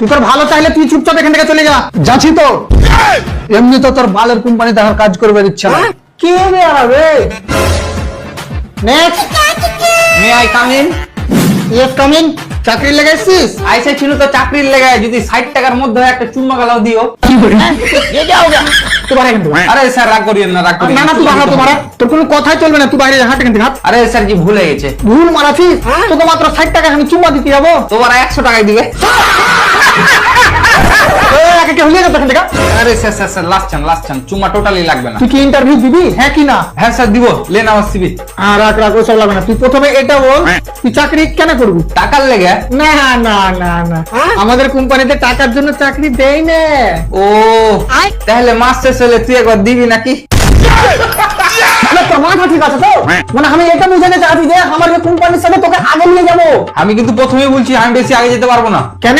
তুই তোর ভালো চাইলে তুই চুপচাপ এখান থেকে চলে যা। যাচ্ছি তো, এমনি তো তোর বালের কোম্পানি দেখার কাজ করবে ইচ্ছা নাই। কি হবে আরে? Next, may I come in? Yes come in. চাকরি লাগাইছিস? আইসা ছিল তো চাকরির লেগে, যদি 60 টাকার মধ্যে একটা চুম্মা গালাও দিও। ये क्या हो गया? তুই বাইরে কিন্তু। আরে স্যার রাগ করিয়েন না, রাগ করিয়েন না না তুই বাড়া তোমারা তোর কোনো কথাই চলবে না, তুই বাইরে হাট এখান থেকে হাট। আরে স্যার জি ভুলে গেছে। ভুল মারাছিস তোকে মাত্র 60 টাকা আমি চুম্মা দিতে যাবো। তোমার 100 টাকায় দিবে। একে কে হয়ে গেছে এখান থেকে। আরে স্যার স্যার স্যার লাস্ট চান চুম্মা টোটালি লাগবে না। তুই কি ইন্টারভিউ দিবি হ্যাঁ কি না? হ্যাঁ স্যার দিব, লেন আমার সিভি। রাখ রাখ ওসব লাগবে না, তুই প্রথমে এটা বল তুই চাকরি কেন করবি? টাকার লেগে? না না না না আমাদের কোম্পানিতে টাকার জন্য চাকরি দেই না। ও তাহলে মাস শেষ হলে তুই একবার দিবি নাকি? তোর মাথা ঠিক আছে তো? মানে আমি এটা বুঝাতে চাচ্ছি যে আমার কোম্পানির সাথে তোকে আগে নিয়ে যাবো। আমি কিন্তু প্রথমেই বলছি আমি বেশি আগে যেতে পারবো না। কেন?